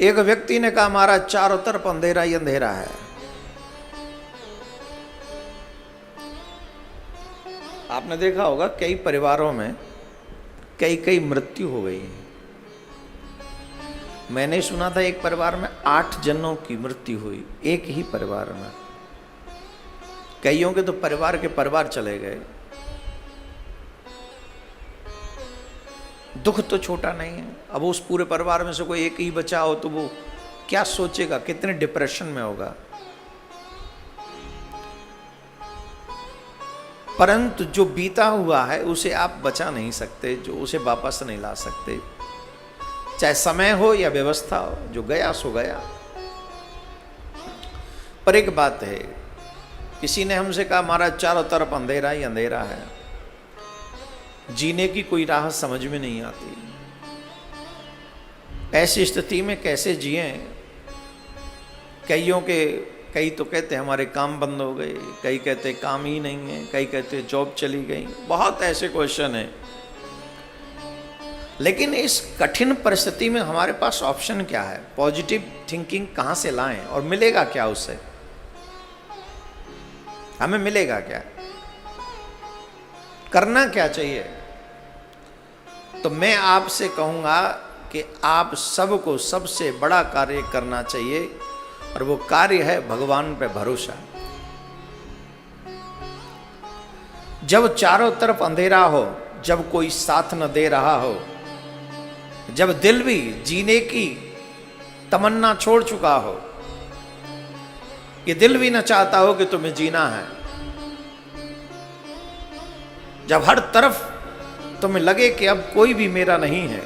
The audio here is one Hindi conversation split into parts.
एक व्यक्ति ने कहा महाराज चारों तरफ अंधेरा ही अंधेरा है। आपने देखा होगा कई परिवारों में कई मृत्यु हो गई। मैंने सुना था एक परिवार में 8 जनों की मृत्यु हुई, एक ही परिवार में। कईयों के तो परिवार के परिवार चले गए। दुख तो छोटा नहीं है। अब उस पूरे परिवार में से कोई एक ही बचा हो तो वो क्या सोचेगा, कितने डिप्रेशन में होगा। परंतु जो बीता हुआ है उसे आप बचा नहीं सकते, जो उसे वापस नहीं ला सकते, चाहे समय हो या व्यवस्था हो। जो गया सो गया। पर एक बात है, किसी ने हमसे कहा महाराज चारों तरफ अंधेरा ही अंधेरा है, जीने की कोई राह समझ में नहीं आती। ऐसी स्थिति में कैसे जिए। कई तो कहते हमारे काम बंद हो गए, कई कहते काम ही नहीं है, कई कहते जॉब चली गई। बहुत ऐसे क्वेश्चन हैं। लेकिन इस कठिन परिस्थिति में हमारे पास ऑप्शन क्या है? पॉजिटिव थिंकिंग कहां से लाएं और मिलेगा क्या उससे? हमें मिलेगा क्या? करना क्या चाहिए? तो मैं आपसे कहूंगा कि आप सबको सबसे बड़ा कार्य करना चाहिए, और वो कार्य है भगवान पे भरोसा। जब चारों तरफ अंधेरा हो, जब कोई साथ न दे रहा हो, जब दिल भी जीने की तमन्ना छोड़ चुका हो, ये दिल भी न चाहता हो कि तुम्हें जीना है, जब हर तरफ तुम्हें लगे कि अब कोई भी मेरा नहीं है,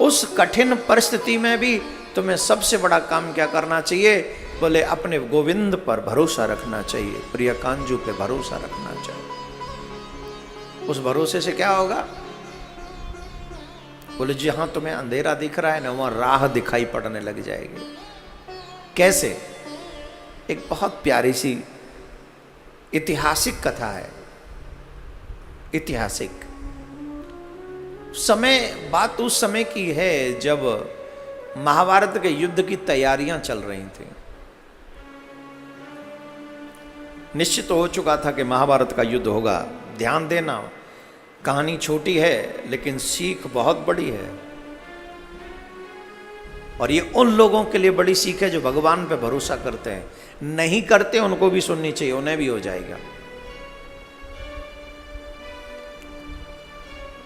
उस कठिन परिस्थिति में भी तुम्हें सबसे बड़ा काम क्या करना चाहिए? बोले अपने गोविंद पर भरोसा रखना चाहिए, प्रिय कांजू पे भरोसा रखना चाहिए। उस भरोसे से क्या होगा? बोले जहां तुम्हें अंधेरा दिख रहा है ना, वहां राह दिखाई पड़ने लग जाएगी। कैसे? एक बहुत प्यारी सी ऐतिहासिक कथा है। ऐतिहासिक समय, बात उस समय की है जब महाभारत के युद्ध की तैयारियां चल रही थी। निश्चित हो चुका था कि महाभारत का युद्ध होगा। ध्यान देना, कहानी छोटी है लेकिन सीख बहुत बड़ी है। और ये उन लोगों के लिए बड़ी सीख है जो भगवान पे भरोसा करते हैं। नहीं करते उनको भी सुननी चाहिए, उन्हें भी हो जाएगा।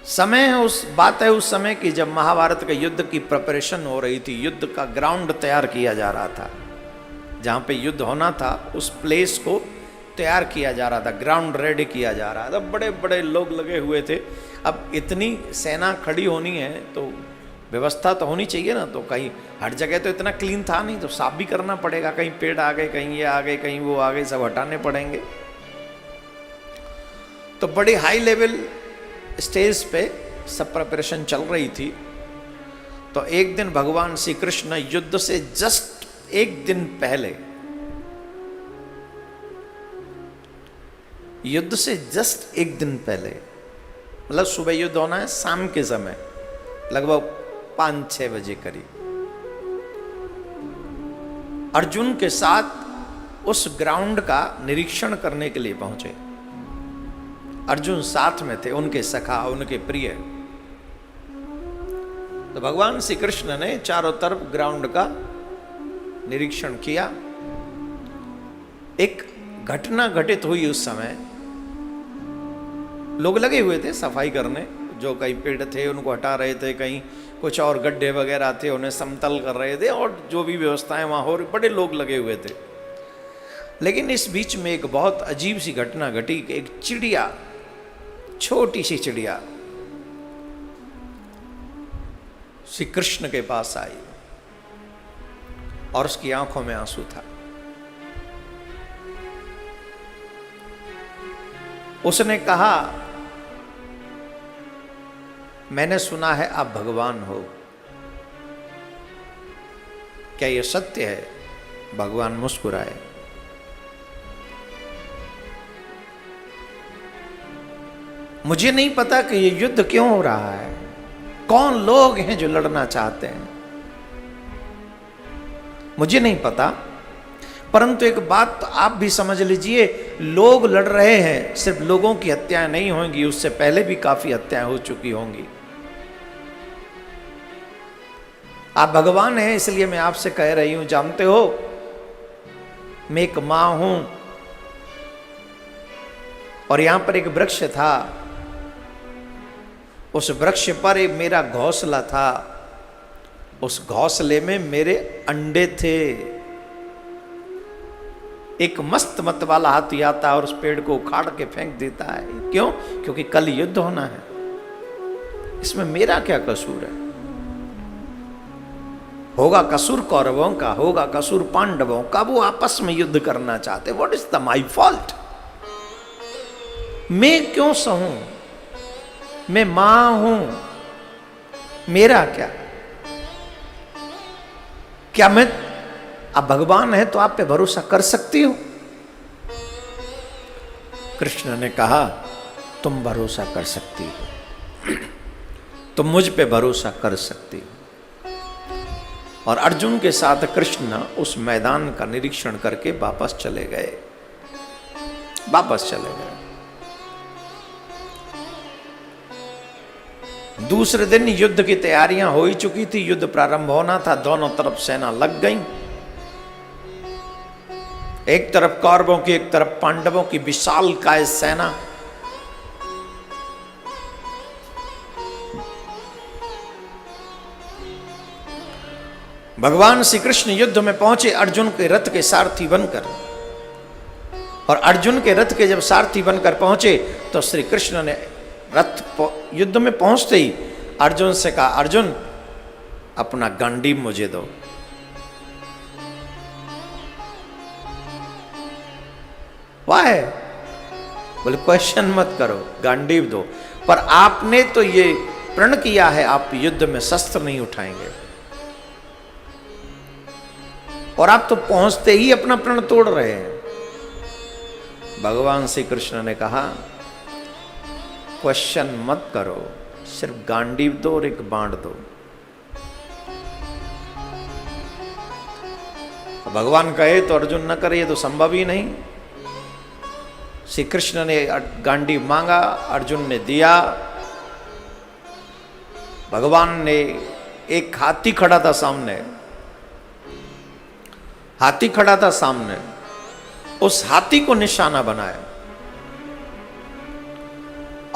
समय है, उस बात है उस समय की जब महाभारत के युद्ध की प्रिपरेशन हो रही थी। युद्ध का ग्राउंड तैयार किया जा रहा था। जहां पे युद्ध होना था उस प्लेस को तैयार किया जा रहा था, ग्राउंड रेडी किया जा रहा था। बड़े बड़े लोग लगे हुए थे। अब इतनी सेना खड़ी होनी है तो व्यवस्था तो होनी चाहिए ना। तो कहीं हर जगह तो इतना क्लीन था नहीं, तो साफ भी करना पड़ेगा। कहीं पेड़ आ गए, कहीं ये आ गए, कहीं वो आ गए, सब हटाने पड़ेंगे। तो बड़ी हाई लेवल स्टेज पे सब प्रिपरेशन चल रही थी। तो एक दिन भगवान श्री कृष्ण युद्ध से जस्ट एक दिन पहले, युद्ध से जस्ट एक दिन पहले, मतलब सुबह युद्ध होना है, शाम के समय लगभग 5-6 बजे करीब, अर्जुन के साथ उस ग्राउंड का निरीक्षण करने के लिए पहुंचे। अर्जुन साथ में थे, उनके सखा, उनके प्रिय। तो भगवान श्री कृष्ण ने चारों तरफ ग्राउंड का निरीक्षण किया। एक घटना घटित हुई उस समय। लोग लगे हुए थे सफाई करने, जो कहीं पेड़ थे उनको हटा रहे थे, कहीं कुछ और गड्ढे वगैरह थे उन्हें समतल कर रहे थे, और जो भी व्यवस्थाएं वहां हो रही, बड़े लोग लगे हुए थे। लेकिन इस बीच में एक बहुत अजीब सी घटना घटी कि एक चिड़िया, छोटी सी चिड़िया श्री कृष्ण के पास आई और उसकी आंखों में आंसू था। उसने कहा, मैंने सुना है आप भगवान हो, क्या यह सत्य है? भगवान मुस्कुराए। मुझे नहीं पता कि ये युद्ध क्यों हो रहा है, कौन लोग हैं जो लड़ना चाहते हैं, मुझे नहीं पता, परंतु एक बात तो आप भी समझ लीजिए, लोग लड़ रहे हैं, सिर्फ लोगों की हत्याएं नहीं होंगी, उससे पहले भी काफी हत्याएं हो चुकी होंगी। आप भगवान हैं, इसलिए मैं आपसे कह रही हूं, जानते हो मैं एक मां हूं, और यहां पर एक वृक्ष था, उस वृक्ष पर एक मेरा घोंसला था, उस घोंसले में मेरे अंडे थे। एक मस्त मत वाला हाथी आता है और उस पेड़ को उखाड़ के फेंक देता है। क्यों? क्योंकि कल युद्ध होना है। इसमें मेरा क्या कसूर है? होगा कसूर कौरवों का, होगा कसूर पांडवों का, वो आपस में युद्ध करना चाहते। What is the my fault? मैं क्यों सहूं? मैं मां हूं, मेरा क्या? क्या मैं, आप भगवान है तो आप पे भरोसा कर सकती हो? कृष्ण ने कहा तुम भरोसा कर सकती हो, तुम मुझ पे भरोसा कर सकती हो। और अर्जुन के साथ कृष्ण उस मैदान का निरीक्षण करके वापस चले गए, वापस चले गए। दूसरे दिन युद्ध की तैयारियां हो ही चुकी थी, युद्ध प्रारंभ होना था, दोनों तरफ सेना लग गई। एक तरफ कौरवों की, एक तरफ पांडवों की विशालकाय सेना। भगवान श्री कृष्ण युद्ध में पहुंचे अर्जुन के रथ के सारथी बनकर, और अर्जुन के रथ के जब सारथी बनकर पहुंचे तो श्री कृष्ण ने रथ युद्ध में पहुंचते ही अर्जुन से कहा, अर्जुन अपना गांडीव मुझे दो। वाह? बोले क्वेश्चन मत करो, गांडीव दो। पर आपने तो ये प्रण किया है आप युद्ध में शस्त्र नहीं उठाएंगे, और आप तो पहुंचते ही अपना प्रण तोड़ रहे हैं। भगवान श्री कृष्ण ने कहा क्वेश्चन मत करो, सिर्फ गांडीव दो और एक बाण दो। भगवान कहे तो अर्जुन न करे, ये तो संभव ही नहीं। श्री कृष्ण ने गांडीव मांगा, अर्जुन ने दिया। भगवान ने, एक हाथी खड़ा था सामने, हाथी खड़ा था सामने, उस हाथी को निशाना बनाया,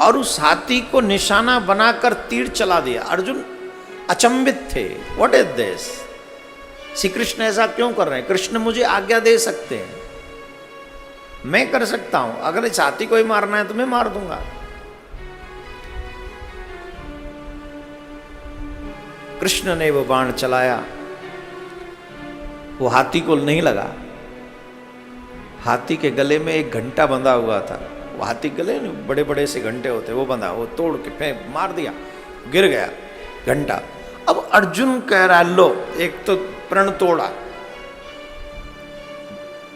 और उस हाथी को निशाना बनाकर तीर चला दिया। अर्जुन अचंभित थे, what is this? Shri Krishna ऐसा क्यों कर रहे हैं? कृष्ण मुझे आज्ञा दे सकते हैं, मैं कर सकता हूं, अगर इस हाथी को ही मारना है तो मैं मार दूंगा। कृष्ण ने वो बाण चलाया, वो हाथी को नहीं लगा। हाथी के गले में एक घंटा बंधा हुआ था, वो हाथी गले में बड़े बड़े से घंटे होते, वो बंधा, वो तोड़ के फेंक मार दिया, गिर गया घंटा। अब अर्जुन कह रहा है लो, एक तो प्रण तोड़ा,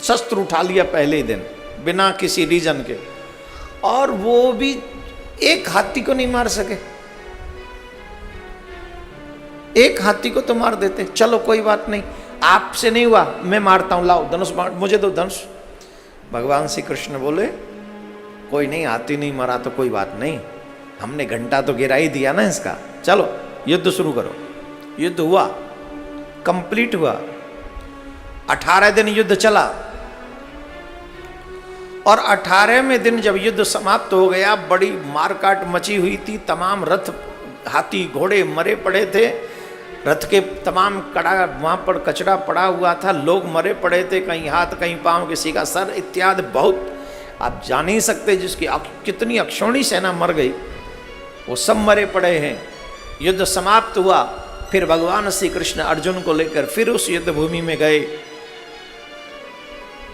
शस्त्र उठा लिया पहले ही दिन बिना किसी रीजन के, और वो भी एक हाथी को नहीं मार सके। एक हाथी को तो मार देते, चलो कोई बात नहीं, आपसे नहीं हुआ मैं मारता हूं, लाओ धनुष मुझे दो धनुष। भगवान श्री कृष्ण बोले कोई नहीं, हाथी नहीं मरा तो कोई बात नहीं, हमने घंटा तो गिरा ही दिया ना इसका, चलो युद्ध शुरू करो। युद्ध हुआ, कंप्लीट हुआ, 18 दिन युद्ध चला, और 18वें दिन जब युद्ध समाप्त हो गया, बड़ी मारकाट मची हुई थी, तमाम रथ हाथी घोड़े मरे पड़े थे, रथ के तमाम कड़ा वहां पर कचरा पड़ा हुआ था, लोग मरे पड़े थे, कहीं हाथ कहीं पांव, किसी का सर इत्यादि, बहुत आप जान ही सकते जिसकी कितनी अक्षौणी सेना मर गई, वो सब मरे पड़े हैं। युद्ध समाप्त हुआ, फिर भगवान श्री कृष्ण अर्जुन को लेकर फिर उस युद्ध भूमि में गए।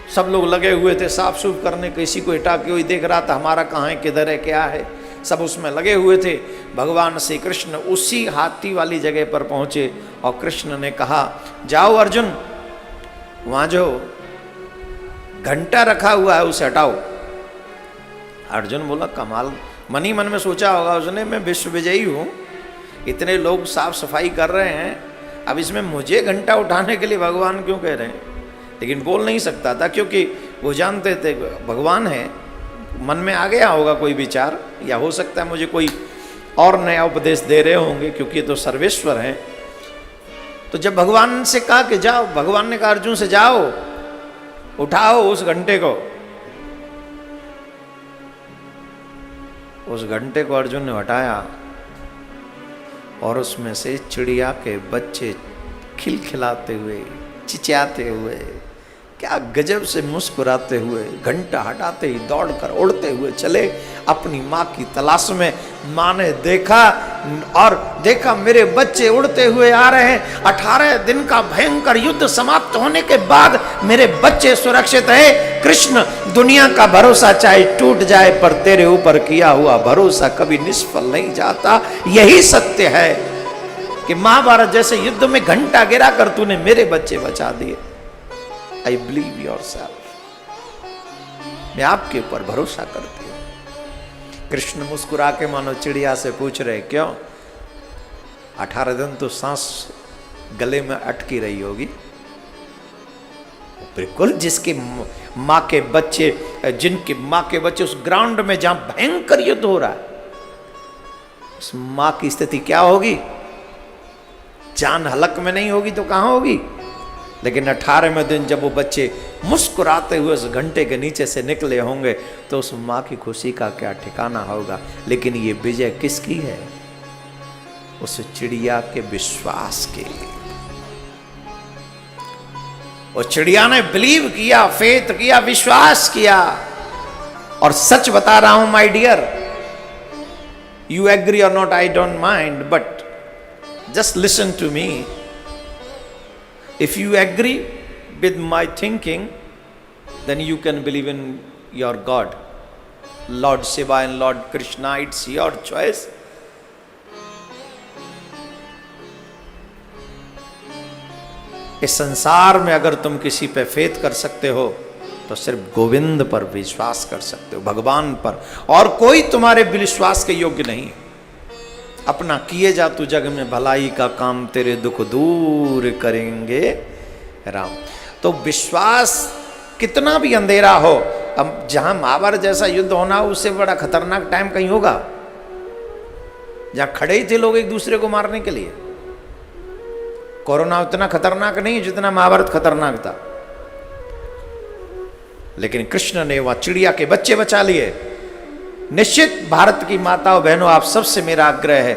सब लोग लगे हुए थे साफ सूफ करने, किसी को हटा के कोई देख रहा था हमारा कहाँ है, किधर है, क्या है, सब उसमें लगे हुए थे। भगवान श्री कृष्ण उसी हाथी वाली जगह पर पहुंचे और कृष्ण ने कहा जाओ अर्जुन, वहां जो घंटा रखा हुआ है उसे हटाओ। अर्जुन बोला कमाल, मन ही मन में सोचा होगा उसने, मैं विश्व विजयी हूं, इतने लोग साफ सफाई कर रहे हैं अब इसमें मुझे घंटा उठाने के लिए भगवान क्यों कह रहे हैं? लेकिन बोल नहीं सकता था, क्योंकि वो जानते थे भगवान है। मन में आ गया होगा कोई विचार, या हो सकता है मुझे कोई और नया उपदेश दे रहे होंगे, क्योंकि ये तो सर्वेश्वर हैं। तो जब भगवान से कहा कि जाओ, भगवान ने कहा अर्जुन से जाओ उठाओ उस घंटे को। उस घंटे को अर्जुन ने हटाया और उसमें से चिड़िया के बच्चे खिलखिलाते हुए, चिचियाते हुए, क्या गजब से मुस्कुराते हुए, घंटा हटाते ही दौड़कर उड़ते हुए चले अपनी माँ की तलाश में। माँ ने देखा और देखा मेरे बच्चे उड़ते हुए आ रहे हैं। 18 दिन का भयंकर युद्ध समाप्त होने के बाद मेरे बच्चे सुरक्षित हैं। कृष्ण, दुनिया का भरोसा चाहे टूट जाए पर तेरे ऊपर किया हुआ भरोसा कभी निष्फल नहीं जाता। यही सत्य है कि महाभारत जैसे युद्ध में घंटा गिरा कर तूने मेरे बच्चे बचा दिए। आई बिलीव योर सेल्फ, मैं आपके ऊपर भरोसा करती हूं। कृष्ण मुस्कुरा के मानो चिड़िया से पूछ रहे, क्यों 18 दिन तो सांस गले में अटकी रही होगी? बिल्कुल, जिसके माँ के बच्चे, जिनकी माँ के बच्चे उस ग्राउंड में जहां भयंकर युद्ध हो रहा है, उस माँ की स्थिति क्या होगी? जान हलक में नहीं होगी तो कहां होगी? लेकिन 18वें दिन जब वो बच्चे मुस्कुराते हुए उस घंटे के नीचे से निकले होंगे तो उस माँ की खुशी का क्या ठिकाना होगा। लेकिन ये विजय किसकी है? उस चिड़िया के विश्वास के लिए। उस चिड़िया ने बिलीव किया, फेथ किया, विश्वास किया। और सच बता रहा हूं माय डियर, यू एग्री और not I don't mind, but just listen to me. If you agree with my thinking, then you can believe in your God, Lord Shiva and Lord Krishna. It's your choice. इस संसार में अगर तुम किसी पे फेथ कर सकते हो तो सिर्फ गोविंद पर विश्वास कर सकते हो, भगवान पर, और कोई तुम्हारे विश्वास के योग्य नहीं है। अपना किए जा तू जग में भलाई का काम, तेरे दुख दूर करेंगे राम। तो विश्वास कितना भी अंधेरा हो, अब जहां महाभारत जैसा युद्ध होना उससे बड़ा खतरनाक टाइम कहीं होगा, जहां खड़े ही थे लोग एक दूसरे को मारने के लिए। कोरोना उतना खतरनाक नहीं जितना महाभारत खतरनाक था, लेकिन कृष्ण ने वह चिड़िया के बच्चे बचा लिए। निश्चित भारत की माताओं बहनों, आप सबसे मेरा आग्रह है,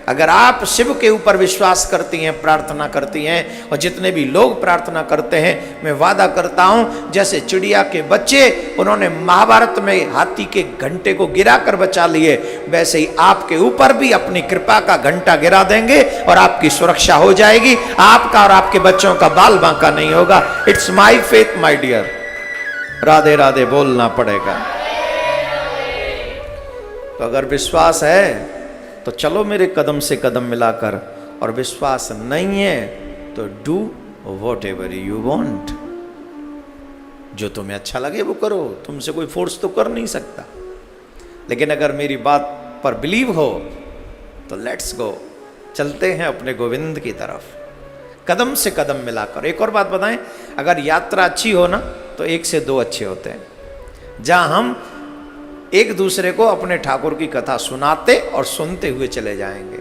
अगर आप शिव के ऊपर विश्वास करती हैं, प्रार्थना करती हैं, और जितने भी लोग प्रार्थना करते हैं, मैं वादा करता हूं जैसे चिड़िया के बच्चे उन्होंने महाभारत में हाथी के घंटे को गिरा कर बचा लिए, वैसे ही आपके ऊपर भी अपनी कृपा का घंटा गिरा देंगे और आपकी सुरक्षा हो जाएगी। आपका और आपके बच्चों का बाल बांका नहीं होगा। It's my faith my dear. Radhe Radhe बोलना पड़ेगा। तो अगर विश्वास है तो चलो मेरे कदम से कदम मिलाकर, और विश्वास नहीं है तो do what ever you want. जो तुम्हें अच्छा लगे वो करो, तुमसे कोई फोर्स तो कर नहीं सकता। लेकिन अगर मेरी बात पर बिलीव हो तो लेट्स गो, चलते हैं अपने गोविंद की तरफ, कदम से कदम मिलाकर। एक और बात बताएं, अगर यात्रा अच्छी हो ना तो 1 से 2 अच्छे होते हैं, जहां हम एक दूसरे को अपने ठाकुर की कथा सुनाते और सुनते हुए चले जाएंगे।